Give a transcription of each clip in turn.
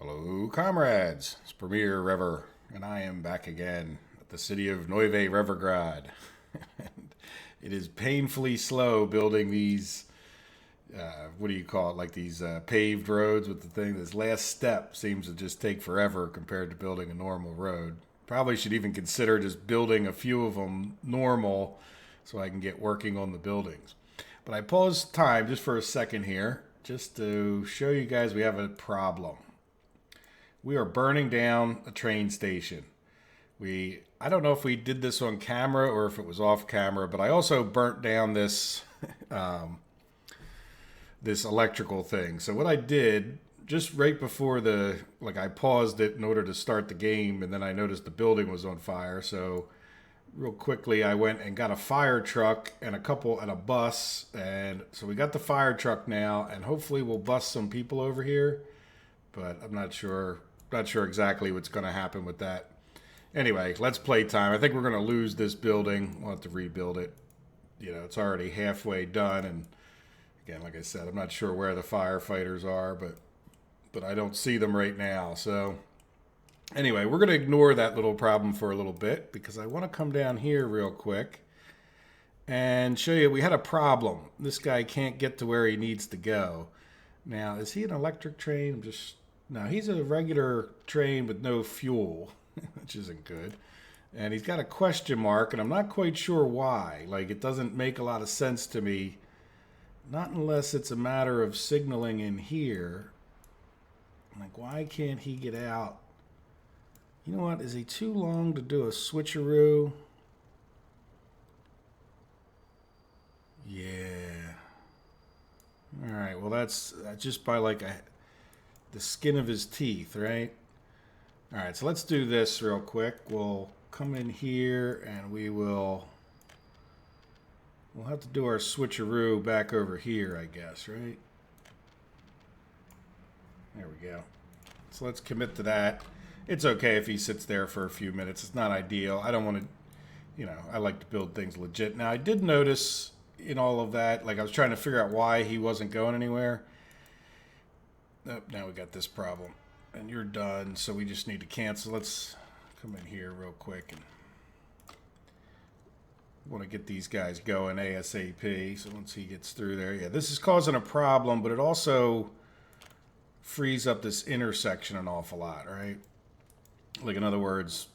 Hello, comrades. It's Premier Rever, and I am back again at the city of Neuve Revergrad. And it is painfully slow building these, what do you call it, like these paved roads with the thing. This last step seems to just take forever compared to building a normal road. Probably should even consider just building a few of them normal so I can get working on the buildings. But I paused time just for a second here just to show you guys we have a problem. We are burning down a train station. I don't know if we did this on camera or if it was off camera, but I also burnt down this this electrical thing. So what I did just right before I paused it in order to start the game, and then I noticed the building was on fire. So real quickly I went and got a fire truck and a bus, and so we got the fire truck now, and hopefully we'll bust some people over here, but I'm not sure exactly what's going to happen with that. Anyway, let's play time. I think we're going to lose this building. We'll have to rebuild it. It's already halfway done, and again, like I said, I'm not sure where the firefighters are, but I don't see them right now. So anyway, we're going to ignore that little problem for a little bit because I want to come down here real quick and show you we had a problem. This guy can't get to where he needs to go. Now, is he an electric train? No, he's a regular train with no fuel, which isn't good. And he's got a question mark, and I'm not quite sure why. Like, it doesn't make a lot of sense to me. Not unless it's a matter of signaling in here. Like, why can't he get out? You know what? Is he too long to do a switcheroo? Yeah. All right, well, that's just by the skin of his teeth, right? All right, so let's do this real quick. We'll come in here and we'll have to do our switcheroo back over here, I guess, right? There we go. So let's commit to that. It's okay if he sits there for a few minutes. It's not ideal. I don't want to, I like to build things legit. Now, I did notice in all of that, like I was trying to figure out why he wasn't going anywhere. Oh, now we got this problem. And you're done, so we just need to cancel. Let's come in here real quick and want to get these guys going ASAP. So once he gets through there, yeah, this is causing a problem, but it also frees up this intersection an awful lot, right? Like, in other words,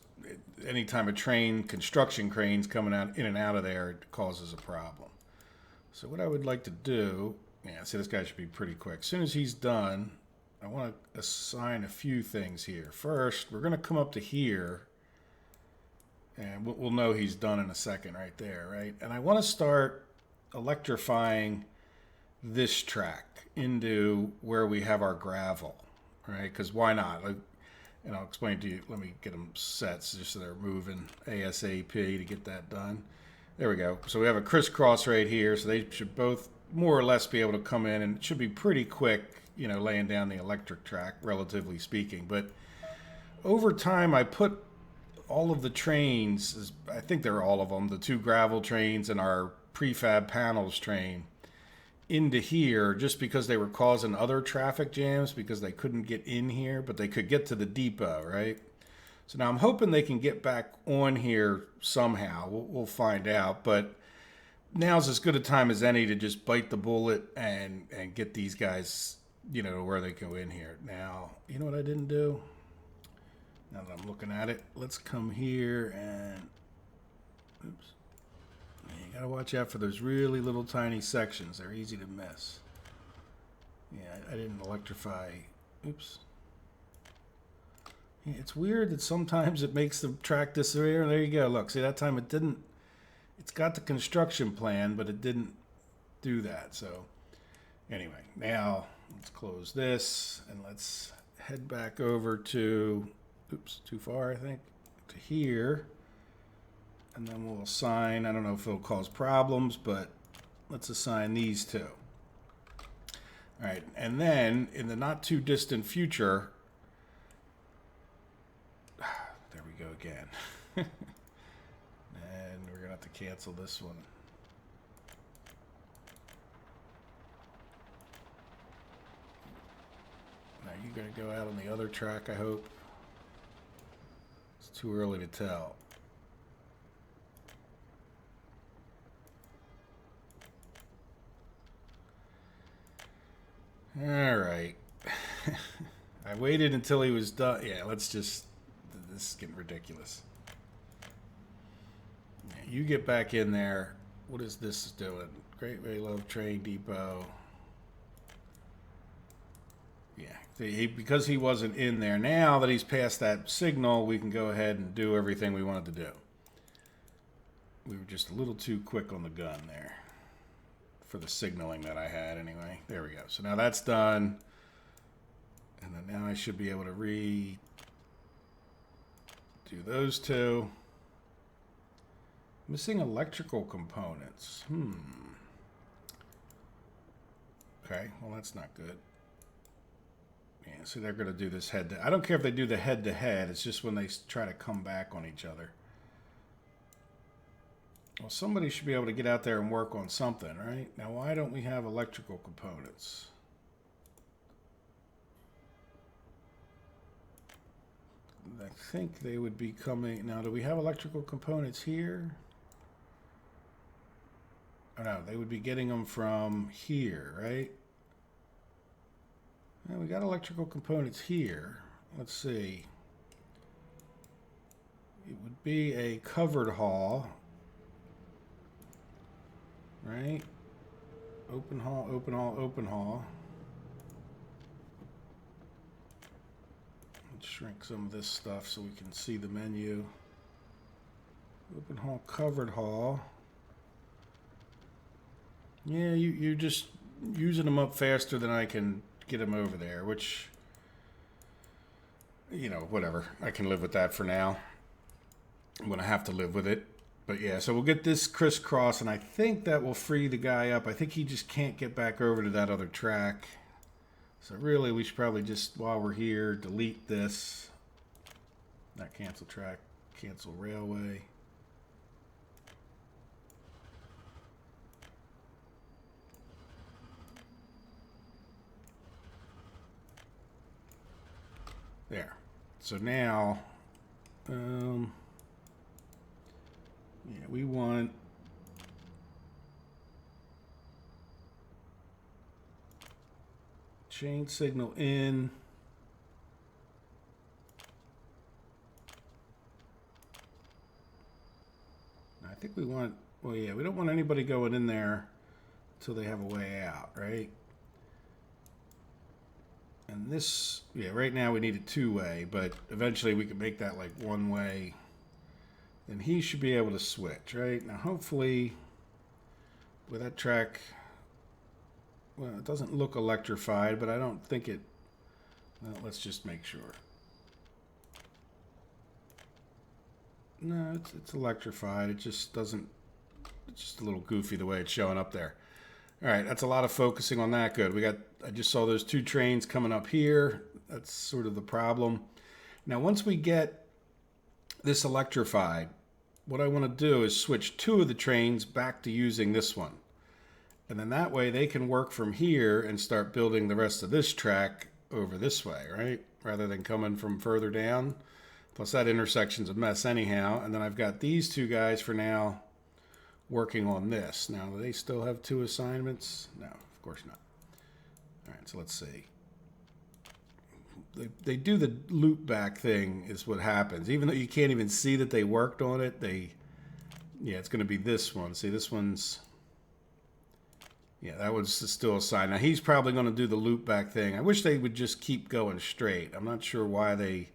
anytime a construction crane's coming out in and out of there, it causes a problem. So what I would like to do, see, this guy should be pretty quick. As soon as he's done, I want to assign a few things here. First, we're going to come up to here, and we'll know he's done in a second right there, right? And I want to start electrifying this track into where we have our gravel, right? Because why not? And I'll explain to you. Let me get them set just so they're moving ASAP to get that done. There we go. So we have a crisscross right here, so they should both more or less be able to come in, and it should be pretty quick, laying down the electric track, relatively speaking. But over time, I put all of the trains, I think they're all of them, the 2 gravel trains and our prefab panels train, into here just because they were causing other traffic jams because they couldn't get in here, but they could get to the depot, right? So now I'm hoping they can get back on here somehow. We'll find out, but now's as good a time as any to just bite the bullet and get these guys, where they go in here. Now, you know what I didn't do? Now that I'm looking at it, let's come here and, oops. You gotta watch out for those really little tiny sections. They're easy to miss. Yeah, I didn't electrify. Oops. Yeah, it's weird that sometimes it makes the track disappear. There you go. Look, see, that time it didn't. It's got the construction plan, but it didn't do that. So anyway, now let's close this and let's head back over to, oops, too far, I think, to here. And then we'll assign, I don't know if it'll cause problems, but let's assign these 2. All right, and then in the not too distant future, there we go again. And we're gonna have to cancel this one. Now you going to go out on the other track, I hope? It's too early to tell. All right. I waited until he was done. Yeah, let's just... This is getting ridiculous. Yeah, you get back in there. What is this doing? Great Way Love Train Depot. Yeah, because he wasn't in there. Now that he's past that signal, we can go ahead and do everything we wanted to do. We were just a little too quick on the gun there. For the signaling that I had anyway. There we go. So now that's done. And then now I should be able to do those two. Missing electrical components. Okay, well that's not good. Yeah, so they're going to do this head to... I don't care if they do the head-to-head. It's just when they try to come back on each other. Well, somebody should be able to get out there and work on something, right? Now, why don't we have electrical components? I think they would be coming... Now, do we have electrical components here? Oh, no, they would be getting them from here, right? Well, we got electrical components here. Let's see. It would be a covered haul. Right? Open haul, open haul, open haul. Let's shrink some of this stuff so we can see the menu. Open haul, covered haul. Yeah, you're just using them up faster than I can get them over there, which, you know, whatever. I can live with that for now. I'm going to have to live with it. But yeah, so we'll get this crisscross, and I think that will free the guy up. I think he just can't get back over to that other track. So really, we should probably just, while we're here, delete this. Not cancel track, cancel railway. There. So now, yeah, we want chain signal in. I think we want, well, yeah, we don't want anybody going in there until they have a way out, right? And this, yeah, right now we need a two-way, but eventually we can make that like one-way. Then he should be able to switch, right? Now, hopefully, with that track, well, it doesn't look electrified, but I don't think it, well, let's just make sure. No, it's electrified. It just doesn't, it's just a little goofy the way it's showing up there. All right, that's a lot of focusing on that. Good. I just saw those two trains coming up here. That's sort of the problem. Now, once we get this electrified, what I want to do is switch two of the trains back to using this one. And then that way they can work from here and start building the rest of this track over this way, right? Rather than coming from further down. Plus that intersection's a mess anyhow. And then I've got these two guys for now working on this. Now, do they still have two assignments? No, of course not. All right, so let's see. They do the loop back thing is what happens. Even though you can't even see that they worked on it, yeah, it's going to be this one. See, this one's, yeah, that one's still assigned. Now, he's probably going to do the loop back thing. I wish they would just keep going straight. I'm not sure why they,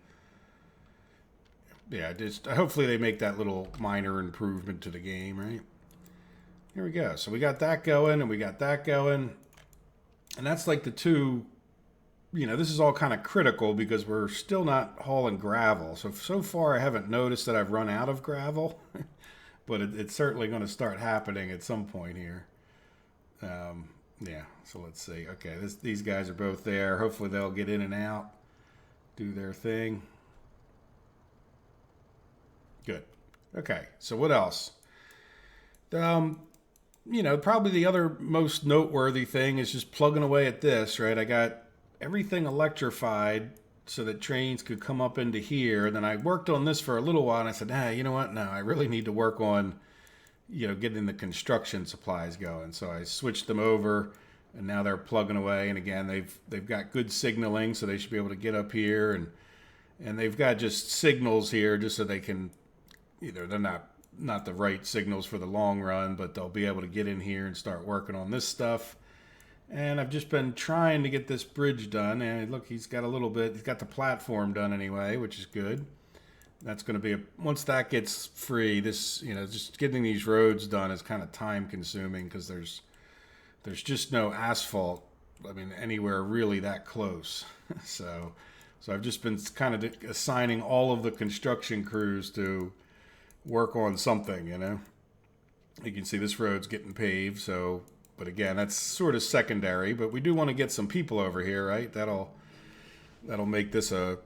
yeah, just hopefully they make that little minor improvement to the game, right? Here we go. So we got that going and we got that going. And that's like the two, you know, this is all kind of critical because we're still not hauling gravel. So far I haven't noticed that I've run out of gravel, but it's certainly going to start happening at some point here. Yeah, so let's see. Okay, these guys are both there. Hopefully they'll get in and out, do their thing. Good. Okay, so what else? You know, probably the other most noteworthy thing is just plugging away at this, right? I got everything electrified so that trains could come up into here. And then I worked on this for a little while, and I said, you know what? No, I really need to work on, getting the construction supplies going. So I switched them over, and now they're plugging away. And again, they've got good signaling, so they should be able to get up here, and they've got just signals here just so they can, they're not the right signals for the long run, but they'll be able to get in here and start working on this stuff. And I've just been trying to get this bridge done. And look, he's got the platform done anyway, which is good. That's going to be once that gets free, this, just getting these roads done is kind of time consuming because there's just no asphalt, anywhere really that close. So I've just been kind of assigning all of the construction crews to work on something, You can see this road's getting paved, but again, that's sort of secondary, but we do want to get some people over here, right? That'll make this a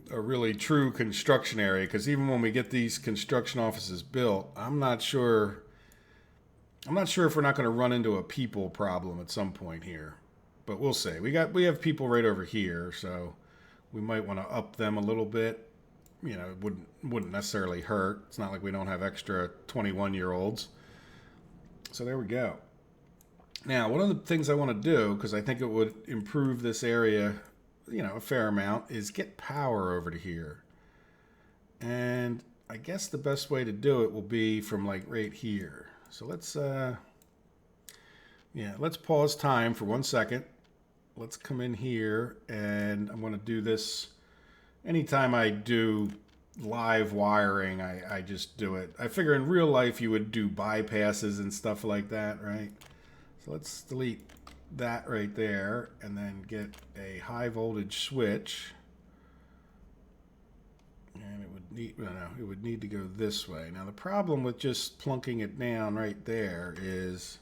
really true construction area, because even when we get these construction offices built, I'm not sure if we're not going to run into a people problem at some point here, but we'll see. We have people right over here, so we might want to up them a little bit. It wouldn't necessarily hurt. It's not like we don't have extra 21-year-olds. So there we go. Now, one of the things I want to do, because I think it would improve this area, a fair amount, is get power over to here. And I guess the best way to do it will be from like right here. So let's pause time for 1 second. Let's come in here, and I'm going to do this. Anytime I do live wiring, I just do it. I figure in real life you would do bypasses and stuff like that, right? So let's delete that right there, and then get a high voltage switch. And it would need to go this way. Now the problem with just plunking it down right there is,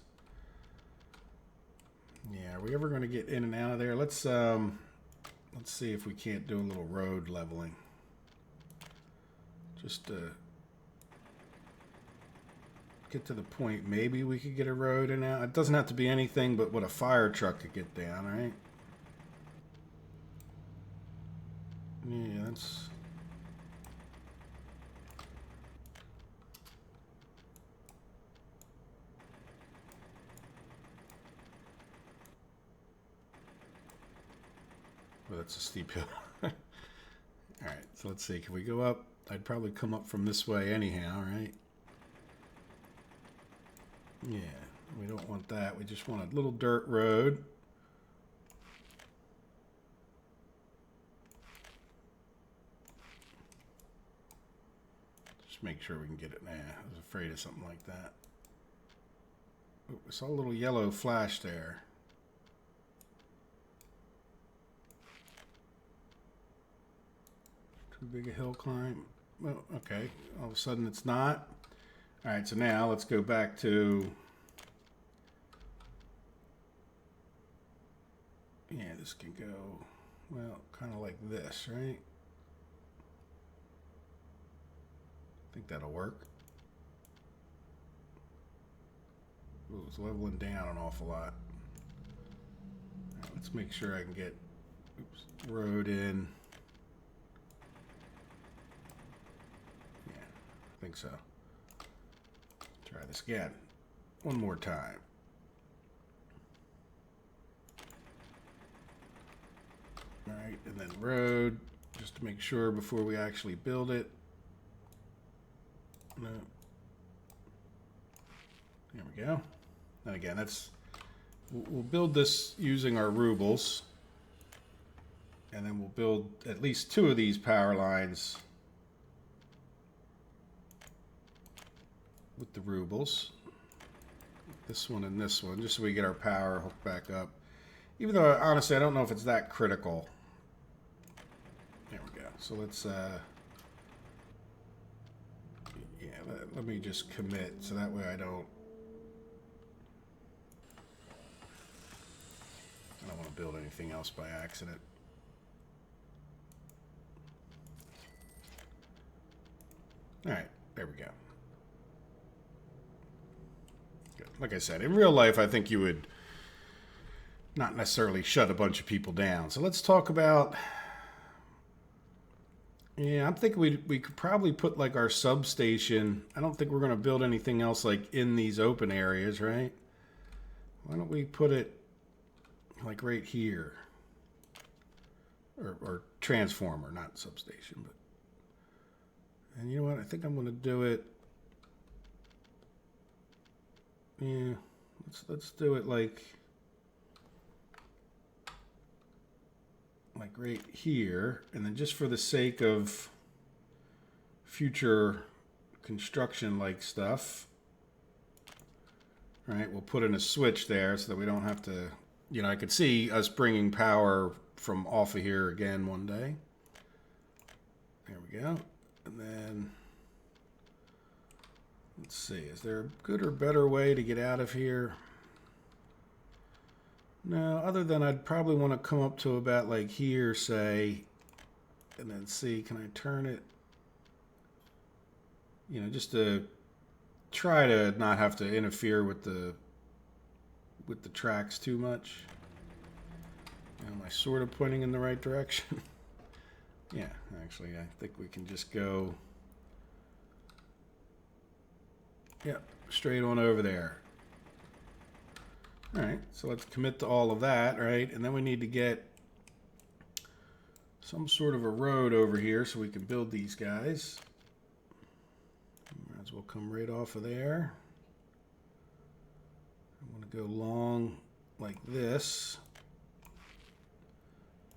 are we ever going to get in and out of there? Let's see if we can't do a little road leveling. Just to get to the point, maybe we could get a road in and out. It doesn't have to be anything but what a fire truck could get down, right? Yeah, that's... Well, that's a steep hill. All right, so let's see. Can we go up? I'd probably come up from this way anyhow, right? Yeah, we don't want that. We just want a little dirt road. Just make sure we can get it. Nah, I was afraid of something like that. Ooh, I saw a little yellow flash there. Too big a hill climb. Well, okay. All of a sudden it's not. All right, so now let's go back to, this can go, well, kind of like this, right? I think that'll work. Ooh, it's leveling down an awful lot. All right, let's make sure I can get, road in. Yeah, I think so. Try this again. One more time. All right, and then road, just to make sure before we actually build it. No. There we go. And again, we'll build this using our Rubles. And then we'll build at least 2 of these power lines with the Rubles. This one and this one, just so we get our power hooked back up. Even though, honestly, I don't know if it's that critical. There we go. So let's, let me just commit, so that way I don't want to build anything else by accident. All right, there we go. Good. Like I said, in real life, I think you would not necessarily shut a bunch of people down. So let's talk about, yeah, I'm thinking we could probably put like our substation. I don't think we're going to build anything else like in these open areas, right? Why don't we put it like right here? Or transformer, not substation, but, and you know what? I think I'm going to do it. Yeah, let's do it like right here, and then just for the sake of future construction like stuff, right? We'll put in a switch there so that we don't have to, you know, I could see us bringing power from off of here again one day. There we go. And then let's see, is there a good or better way to get out of here? No, other than I'd probably want to come up to about like here, say, and then see, can I turn it? You know, just to try to not have to interfere with the tracks too much. Am I sort of pointing in the right direction? Yeah, actually, I think we can just go, yep, straight on over there. All right, so let's commit to all of that, right? And then we need to get some sort of a road over here so we can build these guys. Might as well come right off of there. I'm going to go long like this.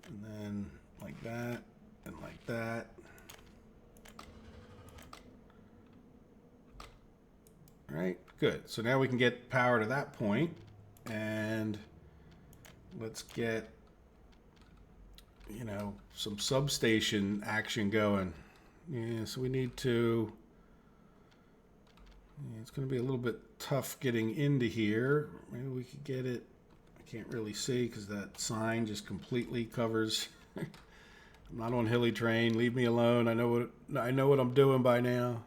And then like that, and like that. All right, good. So now we can get power to that point, and let's get, you know, some substation action going. Yeah, so we need to, yeah, it's going to be a little bit tough getting into here. Maybe we could get it. Can't really see because that sign just completely covers. I'm not on hilly terrain. Leave me alone. I know what I'm doing by now.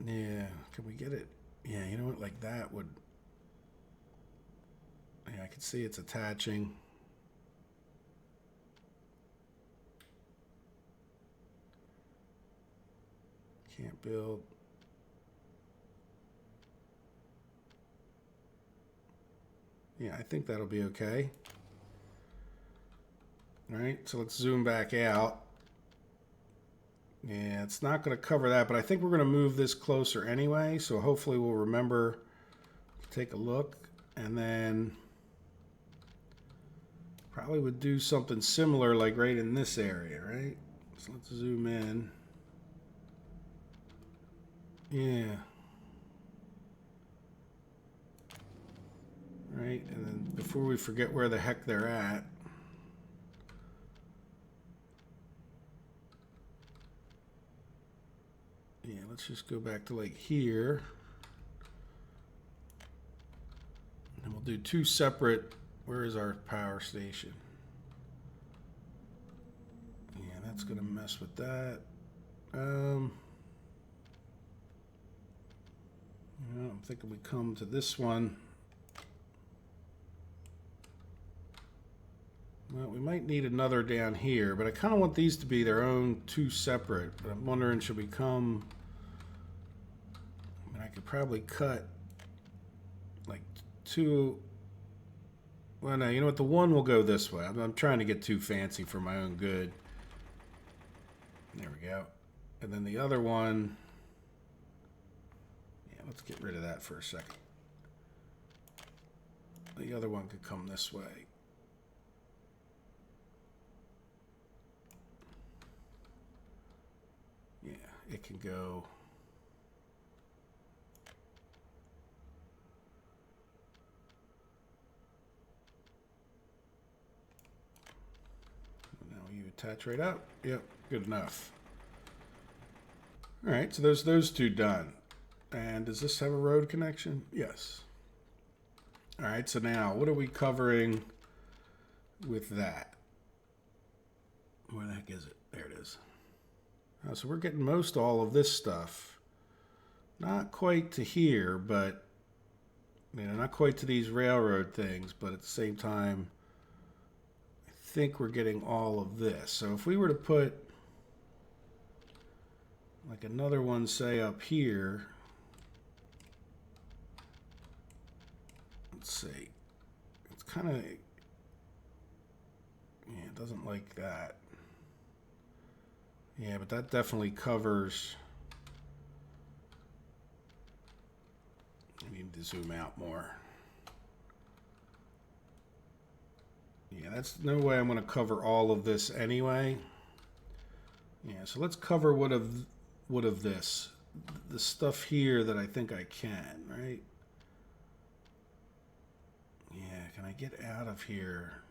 Yeah, can we get it? Yeah, you know what? Like that would. Yeah, I can see it's attaching. Can't build. Yeah, I think that'll be okay. All right, so let's zoom back out. Yeah, it's not going to cover that, but I think we're going to move this closer anyway, so hopefully we'll remember to take a look, and then probably would do something similar like right in this area, right? So let's zoom in. Yeah. Right, and then before we forget where the heck they're at, yeah, let's just go back to like here, and we'll do two separate. Where is our power station? Yeah, that's gonna mess with that. I'm thinking we come to this one. Well, we might need another down here, but I kind of want these to be their own two separate. But I'm wondering, should we come? I mean, I could probably cut like two. Well, no, you know what? The one will go this way. I'm trying to get too fancy for my own good. There we go. And then the other one. Yeah, let's get rid of that for a second. The other one could come this way. Yeah, it can go. Now you attach right up. Yep, good enough. All right, so there's those two done. And does this have a road connection? Yes. All right, so now what are we covering with that? Where the heck is it? There it is. So we're getting most all of this stuff. Not quite to here, but You know, not quite to these railroad things, but at the same time, I think we're getting all of this. So if we were to put like another one, say up here, let's see, it's kind of, yeah, it doesn't like that. Yeah, but that definitely covers. I need to zoom out more. Yeah, that's no way I'm going to cover all of this anyway. Yeah, so let's cover what of this, the stuff here that I think I can, right? Yeah, can I get out of here?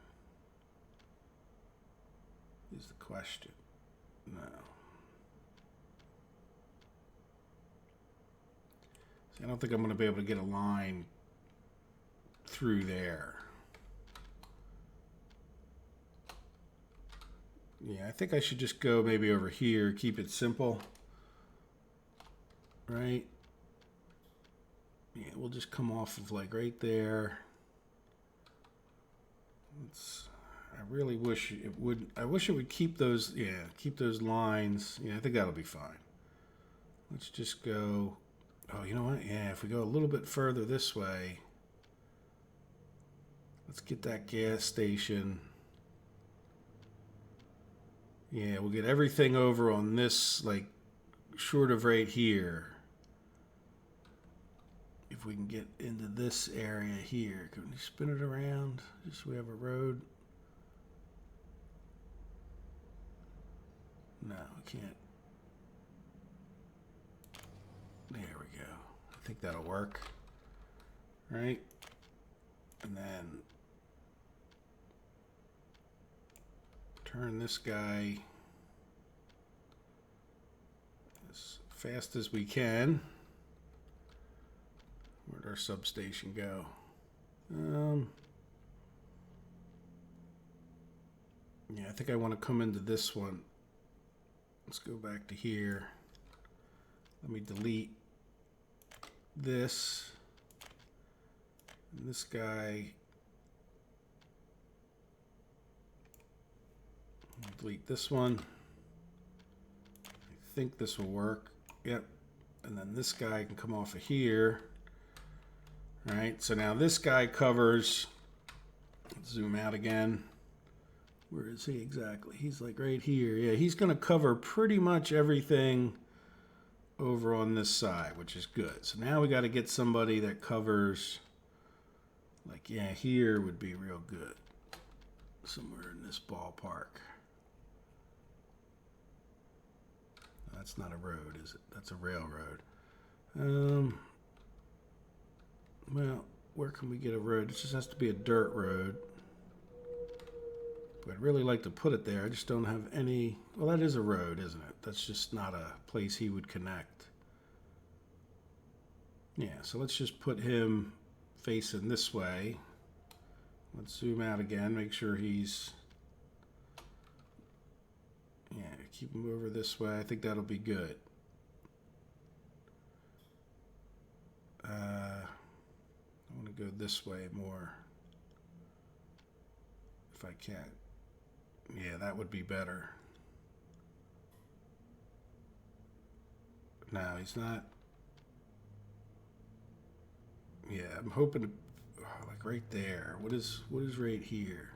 Is the question. No. See, I don't think I'm going to be able to get a line through there. Yeah, I think I should just go maybe over here, keep it simple. Right? Yeah, we'll just come off of like right there. I really wish it would. I wish it would keep those. Yeah, keep those lines. Yeah, I think that'll be fine. Let's just go. Oh, you know what? Yeah, if we go a little bit further this way, let's get that gas station. Yeah, we'll get everything over on this, like, short of right here. If we can get into this area here, can we spin it around? Just so we have a road. No, we can't. There we go. I think that'll work. Right? And then turn this guy as fast as we can. Where'd our substation go? Yeah, I think I want to come into this one. Let's go back to here. Let me delete this. And this guy. Delete this one. I think this will work. Yep. And then this guy can come off of here. All right. So now this guy covers. Let's zoom out again. Where is he exactly? He's like right here. Yeah, he's going to cover pretty much everything over on this side, which is good. So now we got to get somebody that covers, like, yeah, here would be real good. Somewhere in this ballpark. That's not a road, is it? That's a railroad. Well, where can we get a road? It just has to be a dirt road. I'd really like to put it there. I just don't have any. Well, that is a road, isn't it? That's just not a place he would connect. Yeah, so let's just put him facing this way. Let's zoom out again, make sure he's. Yeah, keep him over this way. I think that'll be good. I want to go this way more if I can. Yeah, that would be better. No, he's not. Yeah, I'm hoping to, like right there. What is right here?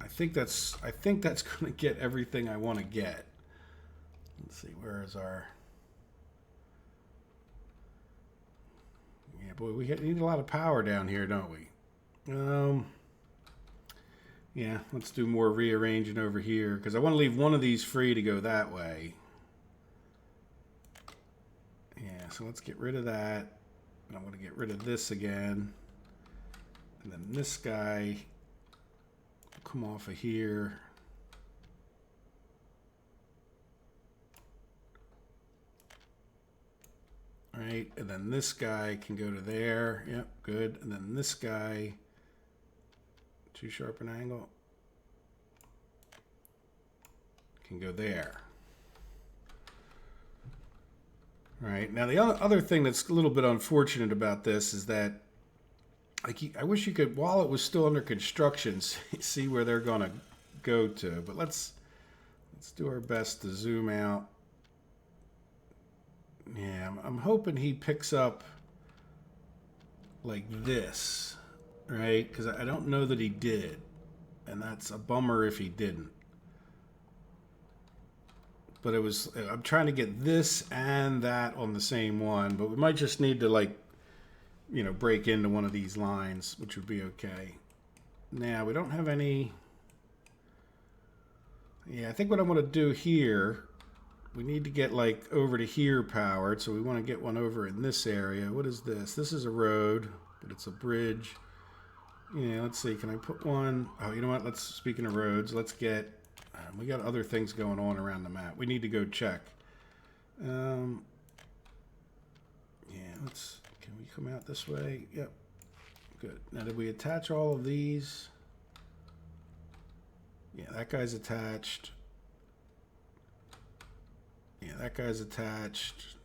I think that's going to get everything I want to get. Let's see, where is our? Yeah, boy, we need a lot of power down here, don't we? Yeah, let's do more rearranging over here because I want to leave one of these free to go that way. Yeah, so let's get rid of that. And I want to get rid of this again. And then this guy will come off of here. Right, and then this guy can go to there. Yep, good. And then this guy, too sharp an angle, can go there. Right. Now, the other thing that's a little bit unfortunate about this is that I wish you could, while it was still under construction, see where they're going to go to. But let's do our best to zoom out. Yeah, I'm hoping he picks up like this, right? Because I don't know that he did. And that's a bummer if he didn't. But I'm trying to get this and that on the same one. But we might just need to, like, break into one of these lines, which would be okay. Now, we don't have any... Yeah, I think what I want to do here, we need to get, like, over to here powered. So we want to get one over in this area. What is this? This is a road, but it's a bridge. Yeah, let's see. Can I put one? Oh, you know what? Speaking of roads, let's get... we got other things going on around the map. We need to go check. Yeah, can we come out this way? Yep. Good. Now, did we attach all of these? Yeah, that guy's attached. Yeah, that guy's attached.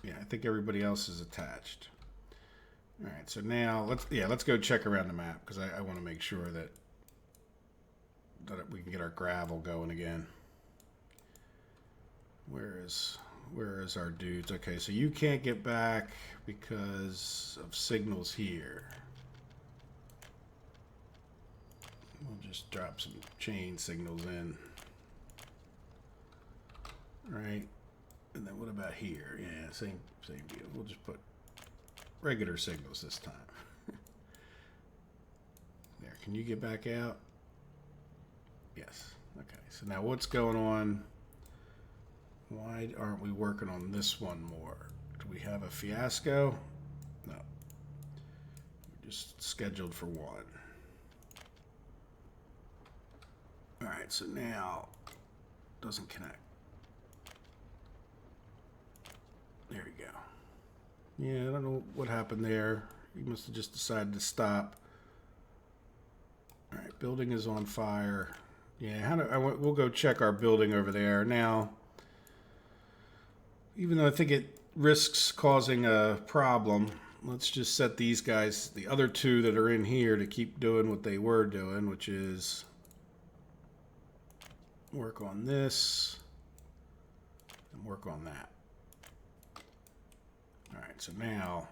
Yeah, I think everybody else is attached. All right, so now let's go check around the map because I want to make sure that we can get our gravel going again. Where is our dudes? Okay, so you can't get back because of signals here. We'll just drop some chain signals in. Right. And then what about here? Yeah, same deal. We'll just put regular signals this time. There, can you get back out? Yes. Okay, so now what's going on? Why aren't we working on this one more? Do we have a fiasco? No. We're just scheduled for one. All right, so now doesn't connect. There we go. Yeah, I don't know what happened there. He must have just decided to stop. All right, building is on fire. Yeah, we'll go check our building over there. Now, even though I think it risks causing a problem, let's just set these guys, the other two that are in here, to keep doing what they were doing, which is work on this and work on that. All right, so now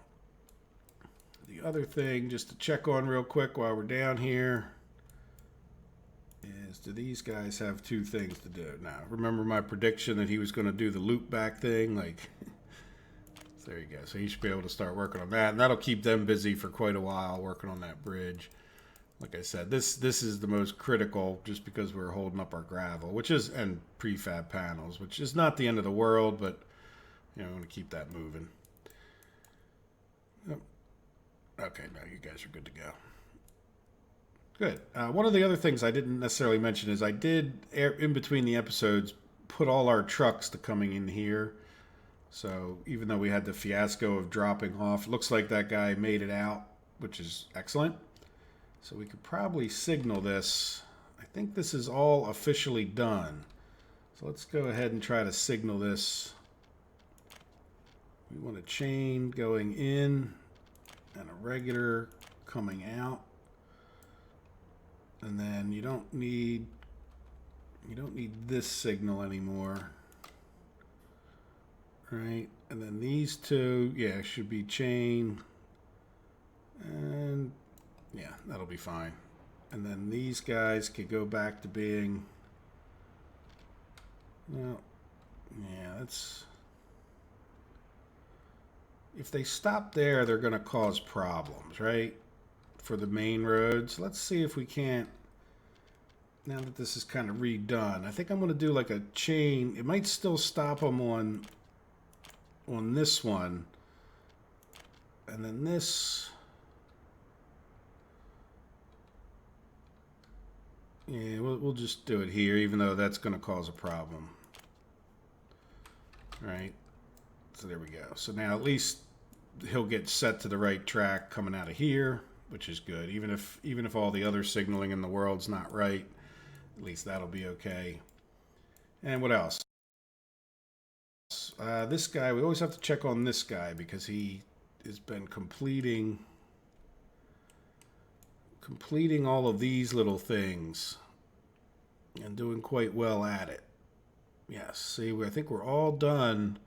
the other thing just to check on real quick while we're down here is, do these guys have two things to do? Now, remember my prediction that he was going to do the loop back thing? Like, so there you go. So he should be able to start working on that, and that'll keep them busy for quite a while working on that bridge. Like I said, this is the most critical just because we're holding up our gravel, and prefab panels, which is not the end of the world, but I want to keep that moving. Okay, now you guys are good to go. Good. One of the other things I didn't necessarily mention is I did, in between the episodes, put all our trucks to coming in here. So even though we had the fiasco of dropping off, looks like that guy made it out, which is excellent. So we could probably signal this. I think this is all officially done. So let's go ahead and try to signal this. We want a chain going in and a regular coming out. And then you don't need this signal anymore. Right? And then these two, yeah, should be chain. And yeah, that'll be fine. And then these guys could go back to being, well, yeah, that's, if they stop there, they're going to cause problems, right? For the main roads. Let's see if we can't, now that this is kind of redone, I think I'm going to do like a chain. It might still stop them on this one. And then this, yeah, we'll just do it here, even though that's going to cause a problem. Right? So there we go. So now at least he'll get set to the right track coming out of here, which is good. Even if all the other signaling in the world's not right, at least that'll be okay. And what else? This guy, we always have to check on this guy because he has been completing all of these little things and doing quite well at it. Yes, see, I think we're all done.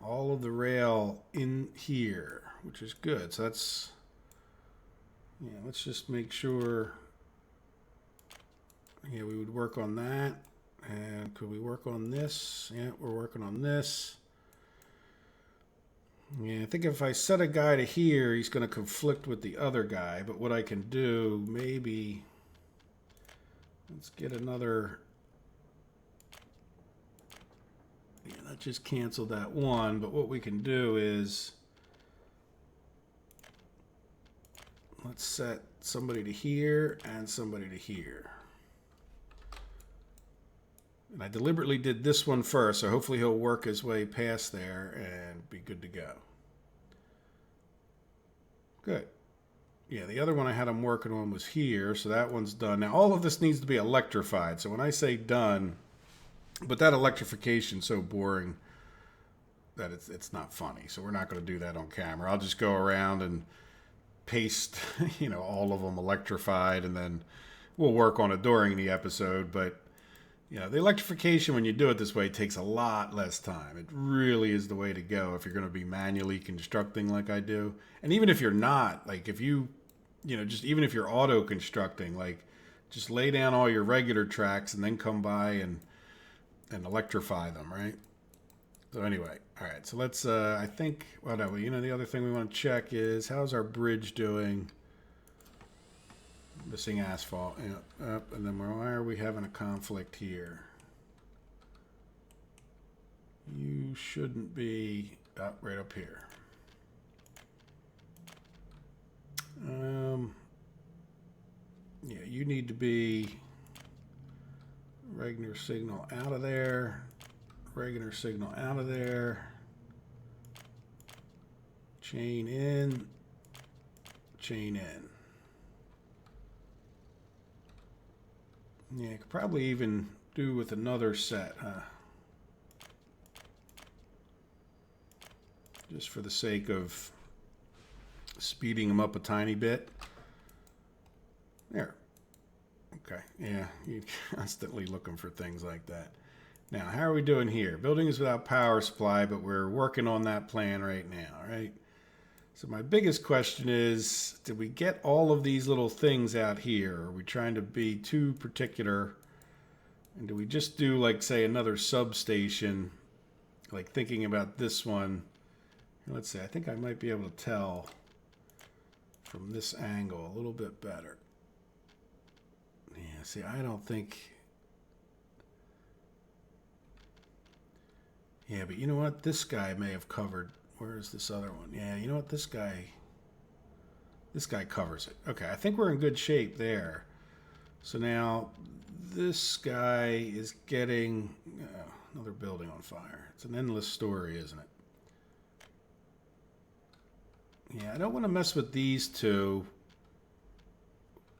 All of the rail in here, which is good. So that's, yeah, let's just make sure. Yeah, we would work on that. And could we work on this? Yeah, we're working on this. Yeah, I think if I set a guy to here, he's going to conflict with the other guy. But what I can do, maybe, let's get another. Yeah, that just canceled that one. But what we can do is, let's set somebody to here and somebody to here. And I deliberately did this one first, so hopefully he'll work his way past there and be good to go. Good. Yeah, the other one I had him working on was here, so that one's done. Now, all of this needs to be electrified, so when I say done, but that electrification's so boring that it's not funny, so we're not going to do that on camera. I'll just go around and paste, you know, all of them electrified, and then we'll work on it during the episode, but you know, the electrification, when you do it this way, takes a lot less time. It really is the way to go if you're going to be manually constructing like I do. And even if you're not, like if you know, just even if you're auto constructing, like just lay down all your regular tracks and then come by and electrify them, right? So anyway, all right. So let's, I think, well, no, you know, the other thing we want to check is how's our bridge doing? Missing asphalt. Yeah, up, and then why are we having a conflict here? You shouldn't be up right up here. Yeah, you need to be Regner signal out of there. Regner signal out of there. Chain in. Chain in. Yeah, could probably even do with another set, huh? Just for the sake of speeding them up a tiny bit. There. Okay, yeah, you're constantly looking for things like that. Now, how are we doing here? Building is without power supply, but we're working on that plan right now, right? So my biggest question is, did we get all of these little things out here? Are we trying to be too particular? And do we just do, like, say, another substation, like thinking about this one? Let's see, I think I might be able to tell from this angle a little bit better. Yeah, see, I don't think... Yeah, but you know what? This guy may have covered... Where's this other one? Yeah, you know what? This guy covers it. Okay, I think we're in good shape there. So now this guy is getting another building on fire. It's an endless story, isn't it? Yeah, I don't want to mess with these two,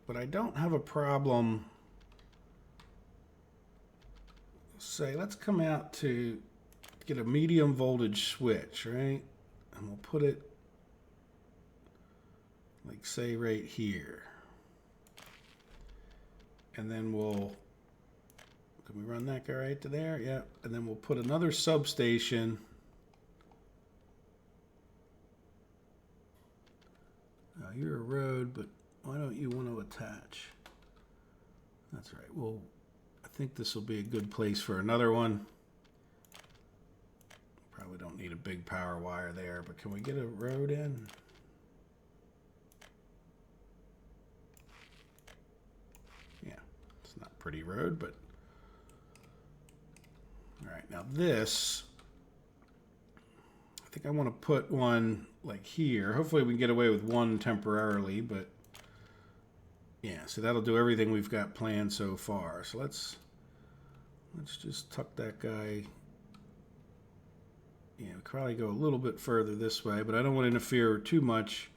but I don't have a problem. Say, let's come out to get a medium voltage switch, right? And we'll put it, like, say, right here. And then we'll, can we run that guy right to there? Yeah. And then we'll put another substation. You're a road, but why don't you want to attach? That's right. Well, I think this will be a good place for another one. Probably don't need a big power wire there, but can we get a road in? Yeah, it's not a pretty road, but all right. Now this, I think I want to put one like here. Hopefully we can get away with one temporarily, but yeah, so that'll do everything we've got planned so far. So let's just tuck that guy. Yeah, we could probably go a little bit further this way, but I don't want to interfere too much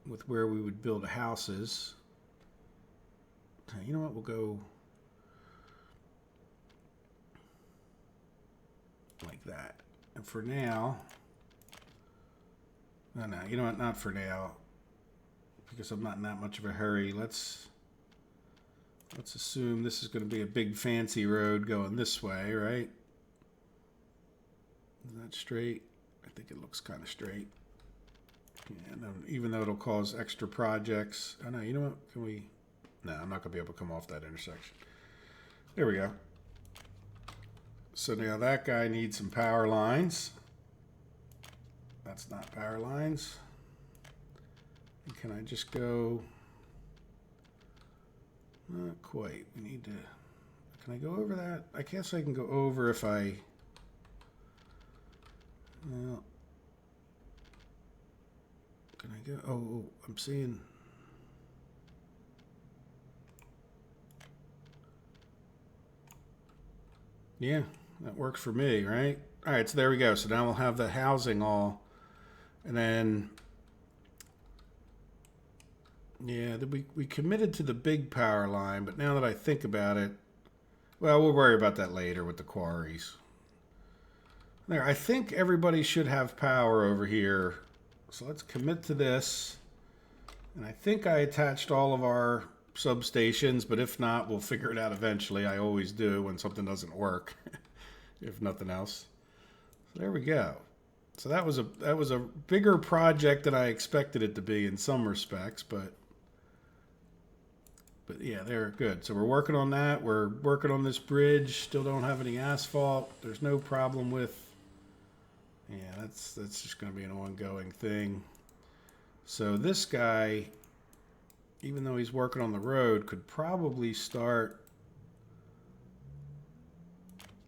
with where we would build houses. You know what? We'll go like like that. And for now, no, you know what? Not for now, because I'm not in that much of a hurry. Let's assume this is going to be a big fancy road going this way, right? Is that straight? I think it looks kind of straight. Yeah, no, even though it'll cause extra projects. Oh no, you know what? Can we? No, I'm not going to be able to come off that intersection. There we go. So now that guy needs some power lines. That's not power lines. And can I just go? Not quite. We need to. Can I go over that? I guess I can go over if I. Well, can I go? Oh, I'm seeing. Yeah, that works for me, right? All right, so there we go. So now we'll have the housing all, and then. Yeah, we committed to the big power line, but now that I think about it, well, we'll worry about that later with the quarries. There, I think everybody should have power over here. So let's commit to this. And I think I attached all of our substations, but if not, we'll figure it out eventually. I always do when something doesn't work, if nothing else. So there we go. So that was a bigger project than I expected it to be in some respects, but yeah, they're good. So we're working on that. We're working on this bridge. Still don't have any asphalt. There's no problem with. Yeah, that's just going to be an ongoing thing. So this guy, even though he's working on the road, could probably start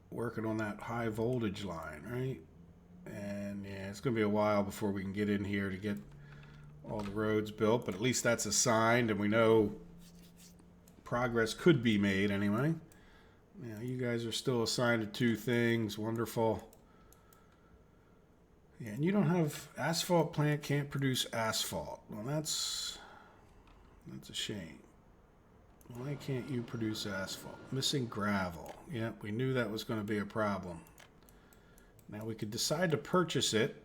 working on that high voltage line, right? And yeah, it's going to be a while before we can get in here to get all the roads built, but at least that's assigned, and we know progress could be made anyway. Yeah, you guys are still assigned to 2 things. Wonderful. Yeah, and you don't have asphalt plant can't produce asphalt. Well, that's a shame. Why can't you produce asphalt? Missing gravel. Yeah, we knew that was going to be a problem. Now we could decide to purchase it,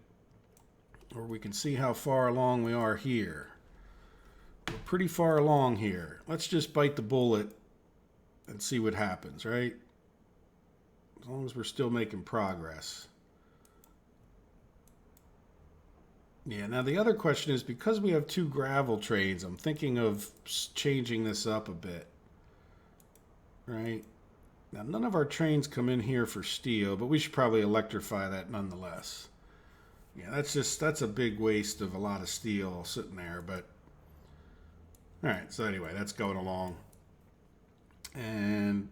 or we can see how far along we are here. We're pretty far along here. Let's just bite the bullet and see what happens, right? As long as we're still making progress. Yeah, now the other question is, because we have 2 gravel trains, I'm thinking of changing this up a bit. Right? Now, none of our trains come in here for steel, but we should probably electrify that nonetheless. Yeah, that's a big waste of a lot of steel sitting there, but all right, so anyway, that's going along. And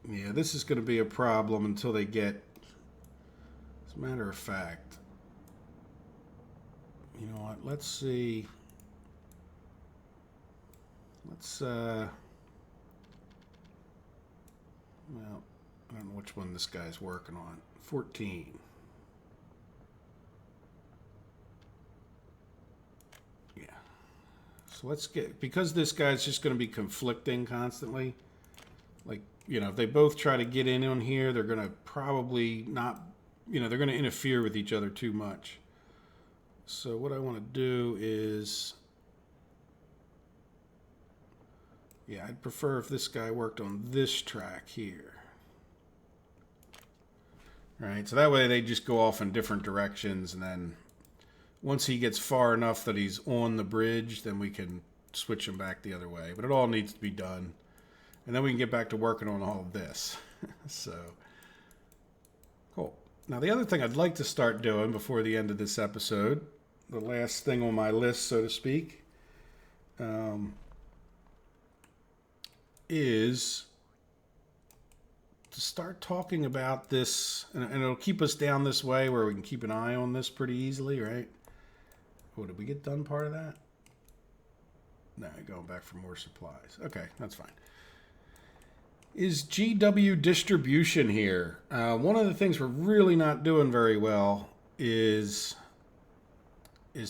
yeah, this is going to be a problem until they get, as a matter of fact, you know what, let's see. Well, I don't know which one this guy's working on. 14. Yeah. So let's get, because this guy's just going to be conflicting constantly. Like, you know, if they both try to get in on here, they're going to probably not, you know, they're going to interfere with each other too much. So what I want to do is, yeah, I'd prefer if this guy worked on this track here. Right, so that way they just go off in different directions, and then once he gets far enough that he's on the bridge, then we can switch him back the other way. But it all needs to be done. And then we can get back to working on all of this. So, cool. Now, the other thing I'd like to start doing before the end of this episode, the last thing on my list, so to speak, is to start talking about this, and it'll keep us down this way where we can keep an eye on this pretty easily, right? Oh, did we get done part of that? No, going back for more supplies. Okay, that's fine. Is GW distribution here? One of the things we're really not doing very well is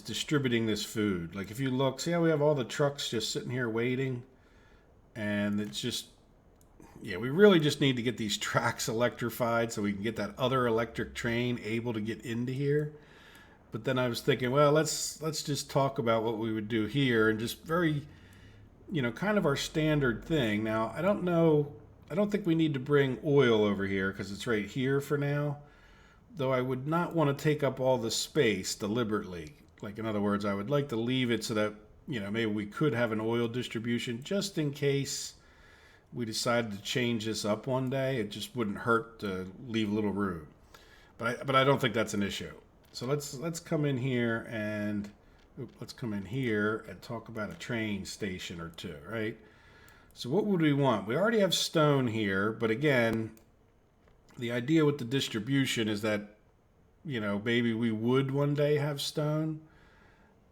distributing this food. Like, if you look, see how we have all the trucks just sitting here waiting, and it's just, Yeah, we really just need to get these tracks electrified so we can get that other electric train able to get into here. But then I was thinking, well, let's just talk about what we would do here and just very, kind of our standard thing. Now, I don't know, I don't think we need to bring oil over here because it's right here for now. Though I would not want to take up all the space deliberately. Like, in other words, I would like to leave it so that, maybe we could have an oil distribution just in case we decided to change this up one day. It just wouldn't hurt to leave a little room. But I don't think that's an issue. So let's come in here and talk about a train station or two, right? So what would we want? We already have stone here, but again, the idea with the distribution is that, maybe we would one day have stone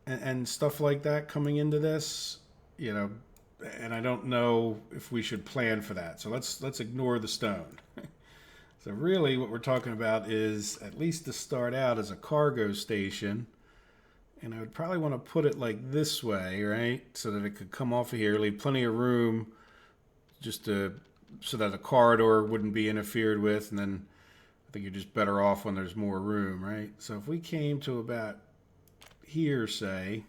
and stuff like that coming into this, and I don't know if we should plan for that. So let's ignore the stone. So really what we're talking about is, at least to start out, as a cargo station. And I would probably want to put it like this way, right? So that it could come off of here, leave plenty of room so that a corridor wouldn't be interfered with. And then I think you're just better off when there's more room, right? So if we came to about here, say,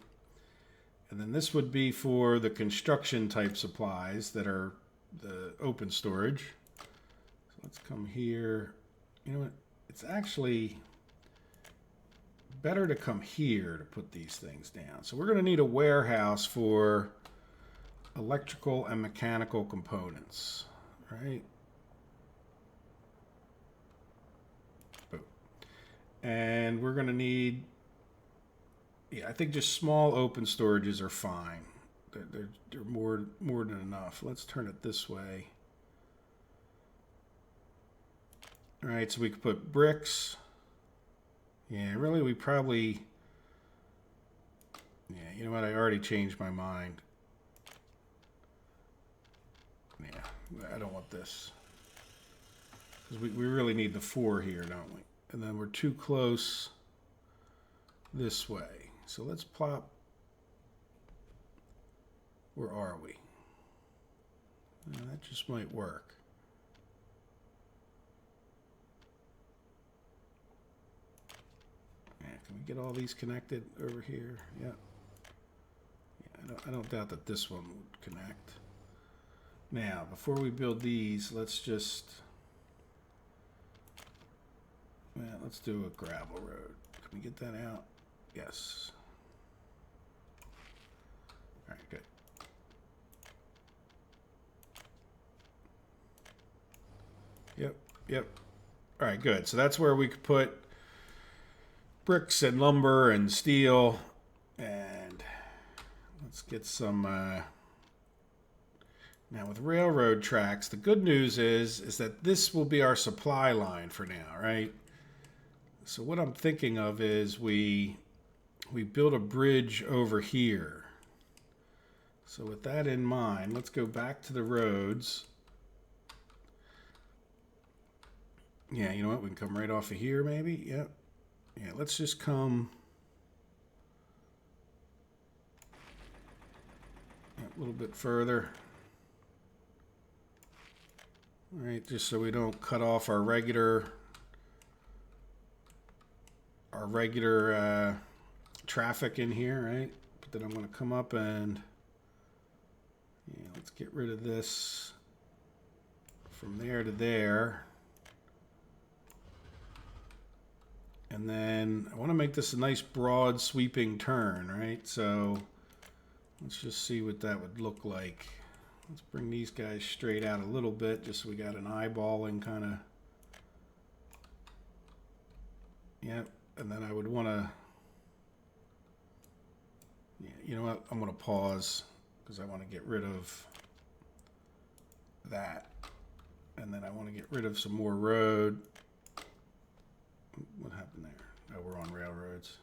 and then this would be for the construction type supplies that are the open storage. So let's come here. You know what? It's actually better to come here to put these things down. So we're going to need a warehouse for electrical and mechanical components, right? Boom. And we're going to need, I think just small open storages are fine. They're more than enough. Let's turn it this way. All right, so we could put bricks. Yeah, really, we probably... Yeah, you know what? I already changed my mind. Yeah, I don't want this. Because we really need the 4 here, don't we? And then we're too close this way. So let's plop... Where are we? That just might work. Can we get all these connected over here? Yeah. I don't doubt that this one would connect. Now, before we build these, let's just... Well, let's do a gravel road. Can we get that out? Yes. All right, good. Yep. All right, good. So that's where we could put bricks and lumber and steel, and let's get some now with railroad tracks. The good news is that this will be our supply line for now, right? So what I'm thinking of is we build a bridge over here. So with that in mind, let's go back to the roads. Yeah, you know what? We can come right off of here, maybe. Yep. Yeah, let's just come a little bit further. All right, just so we don't cut off our regular traffic in here, right? But then I'm going to come up and let's get rid of this from there to there. And then I want to make this a nice broad sweeping turn, right? So let's just see what that would look like. Let's bring these guys straight out a little bit just so we got an eyeballing kind of. Yep. And then I would want to, you know what? I'm going to pause because I want to get rid of that. And then I want to get rid of some more road. What happened there? Oh, we're on railroads.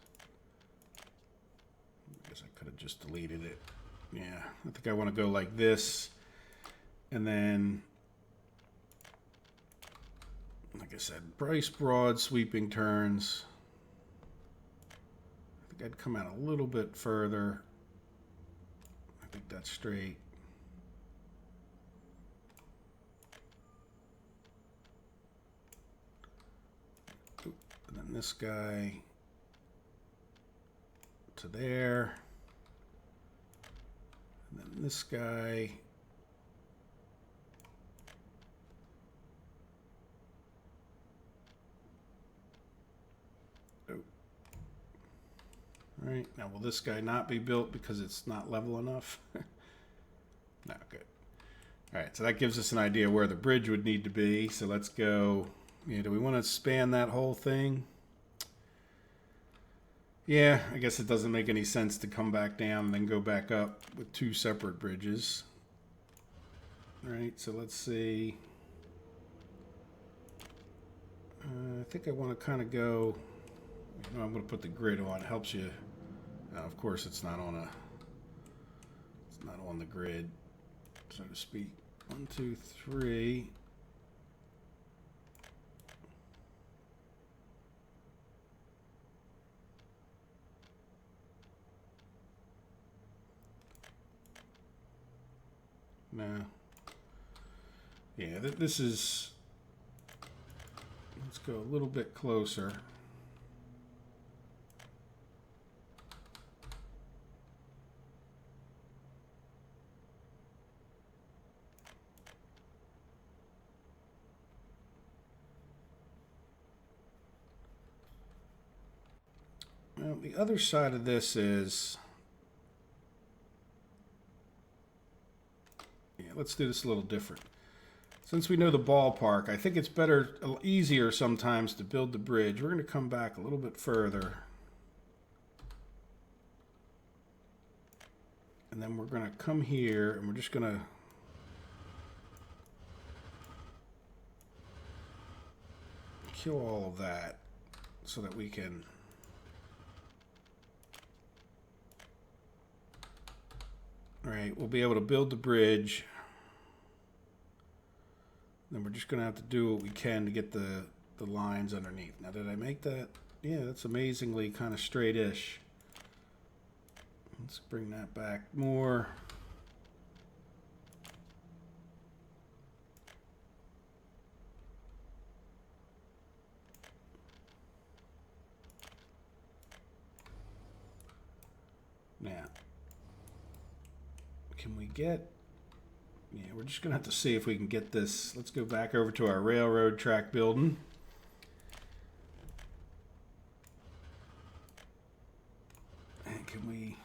I guess I could have just deleted it. Yeah, I think I want to go like this. And then, like I said, nice broad sweeping turns. I think I'd come out a little bit further. I think that's straight. Run this guy to there. And then this guy. Oh. All right, now will this guy not be built because it's not level enough? No, good. All right, so that gives us an idea where the bridge would need to be. So let's go. Yeah, do we want to span that whole thing? Yeah, I guess it doesn't make any sense to come back down and then go back up with two separate bridges. All right, so let's see. I think I want to kind of go. You know, I'm going to put the grid on. It helps you. Of course, it's not on the grid, so to speak. 1, 2, 3. No. Yeah, this is. Let's go a little bit closer. Well, the other side of this is. Yeah, let's do this a little different. Since we know the ballpark, I think it's easier sometimes to build the bridge. We're going to come back a little bit further. And then we're going to come here and we're just going to kill all of that so that we can we'll be able to build the bridge. Then we're just going to have to do what we can to get the lines underneath. Now, did I make that? Yeah, that's amazingly kind of straight-ish. Let's bring that back more. Now, can we get... Yeah, we're just going to have to see if we can get this. Let's go back over to our railroad track building. And can we...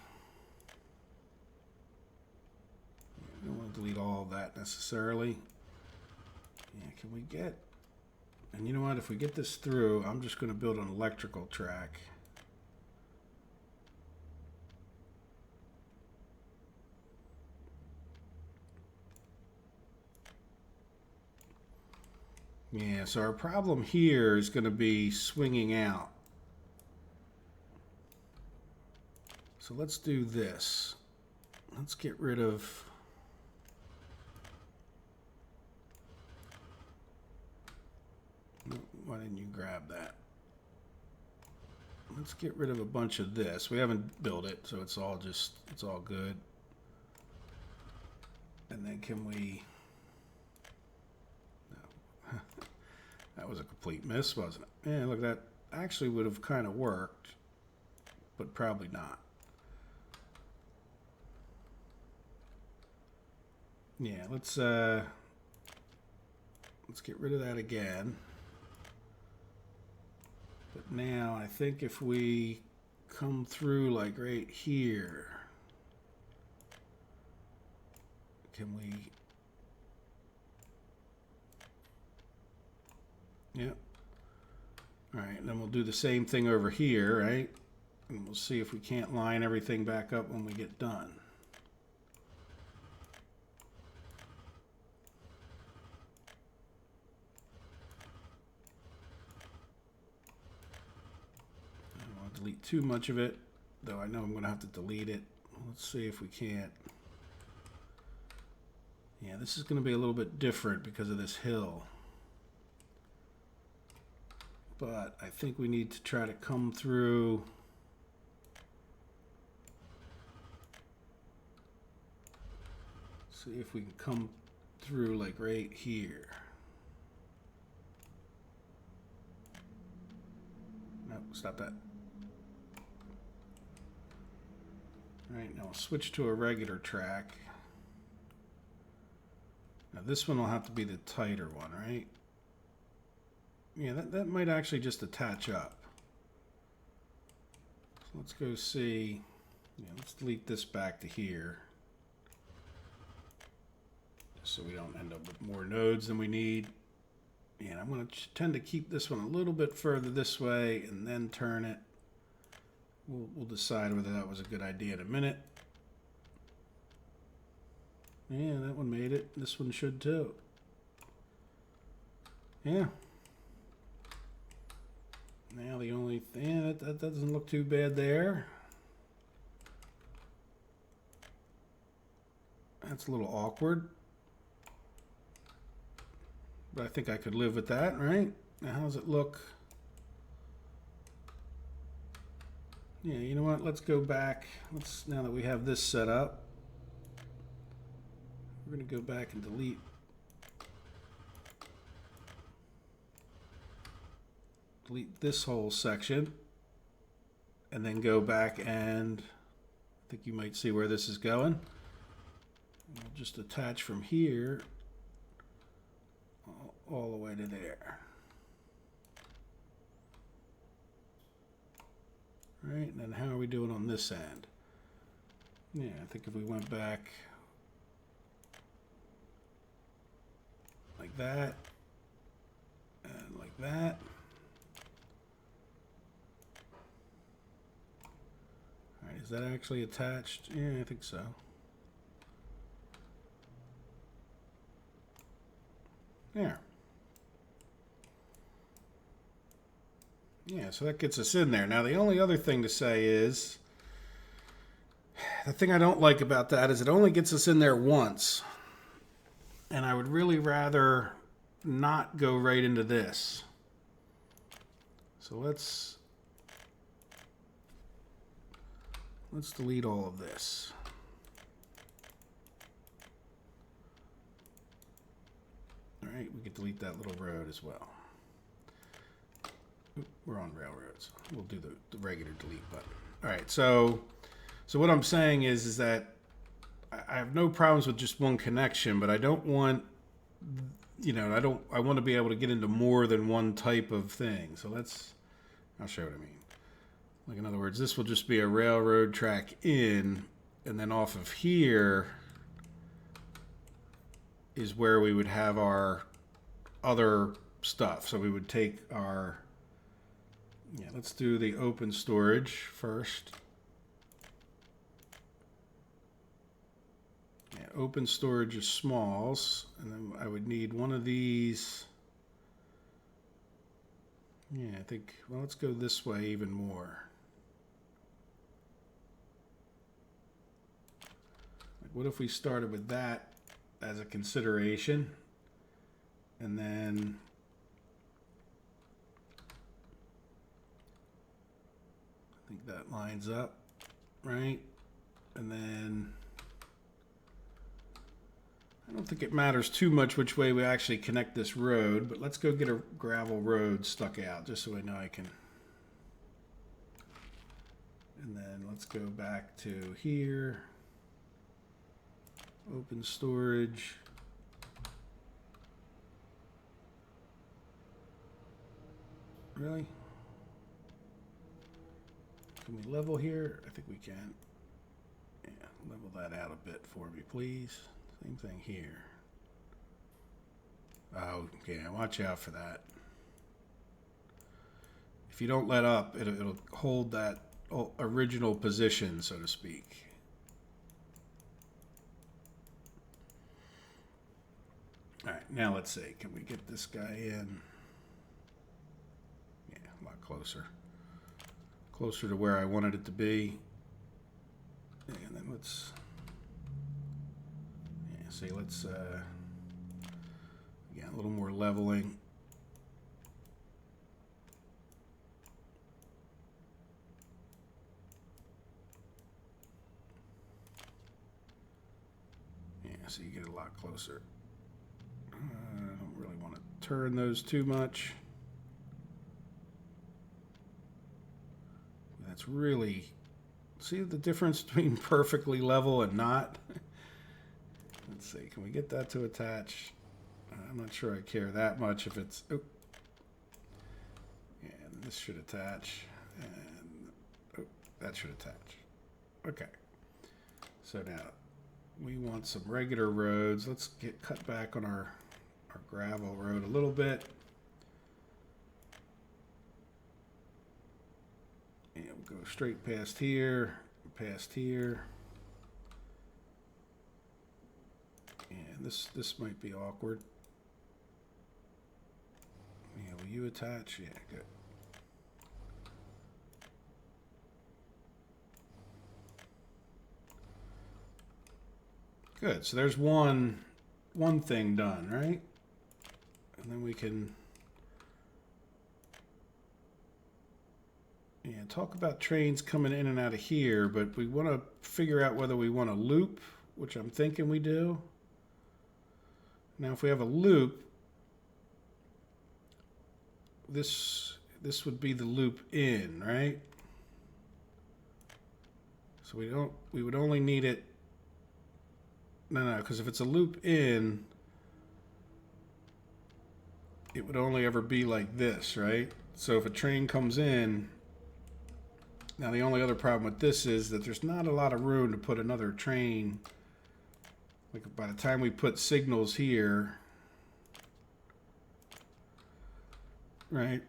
I don't want to delete all of that necessarily. Yeah, can we get... And you know what? If we get this through, I'm just going to build an electrical track. Yeah, so our problem here is going to be swinging out. So let's do this. Let's get rid of... Why didn't you grab that? Let's get rid of a bunch of this. We haven't built it, so it's all good. And then can we... That was a complete miss, wasn't it? Yeah, look, that actually would have kind of worked, but probably not. Yeah, let's get rid of that again. But now I think if we come through like right here, can we... Yep. All right, and then we'll do the same thing over here, right? And we'll see if we can't line everything back up when we get done. I don't want to delete too much of it, though I know I'm going to have to delete it. Let's see if we can't. Yeah, this is going to be a little bit different because of this hill. But I think we need to try to come through. See if we can come through like right here. stop that. All right, now we'll switch to a regular track. Now this one will have to be the tighter one, right? Yeah, that might actually just attach up. So let's go see. Yeah, let's delete this back to here, just so we don't end up with more nodes than we need. And I'm going to tend to keep this one a little bit further this way and then turn it. We'll decide whether that was a good idea in a minute. Yeah, that one made it. This one should too. Yeah. Now the only thing, that doesn't look too bad there. That's a little awkward, but I think I could live with that, right? Now how does it look? Yeah, you know what? Let's go back. Now that we have this set up, we're going to go back and delete. Delete this whole section, and then go back and I think you might see where this is going. We'll just attach from here all the way to there. Right, and then how are we doing on this end? Yeah, I think if we went back like that and like that. All right, is that actually attached? Yeah, I think so. There. Yeah, so that gets us in there. Now, the only other thing to say is, the thing I don't like about that is it only gets us in there once. And I would really rather not go right into this. So let's delete all of this. All right, we could delete that little road as well. Oop, we're on railroads. We'll do the regular delete button. All right, so what I'm saying is that I have no problems with just one connection, but I don't want, you know, I want to be able to get into more than one type of thing. So I'll show what I mean. Like, in other words, this will just be a railroad track in, and then off of here is where we would have our other stuff. So we would take our, yeah, let's do the open storage first. Yeah, open storage is smalls, and then I would need one of these. Yeah, I think, well, let's go this way even more. Like, what if we started with that as a consideration, and then I think that lines up, right? And then I don't think it matters too much which way we actually connect this road, but let's go get a gravel road stuck out just so I know I can. And then let's go back to here. Open storage. Really? Can we level here? I think we can. Yeah, level that out a bit for me, please. Same thing here. Oh, okay, watch out for that. If you don't let up, it'll hold that original position, so to speak. All right, now let's see. Can we get this guy in? Yeah, a lot closer. Closer to where I wanted it to be. And then let's, yeah, see, let's, yeah, a little more leveling. Yeah, so you get a lot closer. I don't really want to turn those too much. that's really, see the difference between perfectly level and not? Let's see, can we get that to attach? I'm not sure I care that much if it's, oh, and this should attach, and oh, that should attach. Okay, so now we want some regular roads. Let's get cut back on our gravel road a little bit. And we'll go straight past here, past here. And this might be awkward. Yeah, will you attach? Yeah, good. Good. So there's one thing done, right? And then we can talk about trains coming in and out of here, but we want to figure out whether we want a loop, which I'm thinking we do. Now, if we have a loop, this would be the loop in, right? So we would only need it. No, because if it's a loop in, it would only ever be like this, right? So if a train comes in, now the only other problem with this is that there's not a lot of room to put another train. Like by the time we put signals here, right?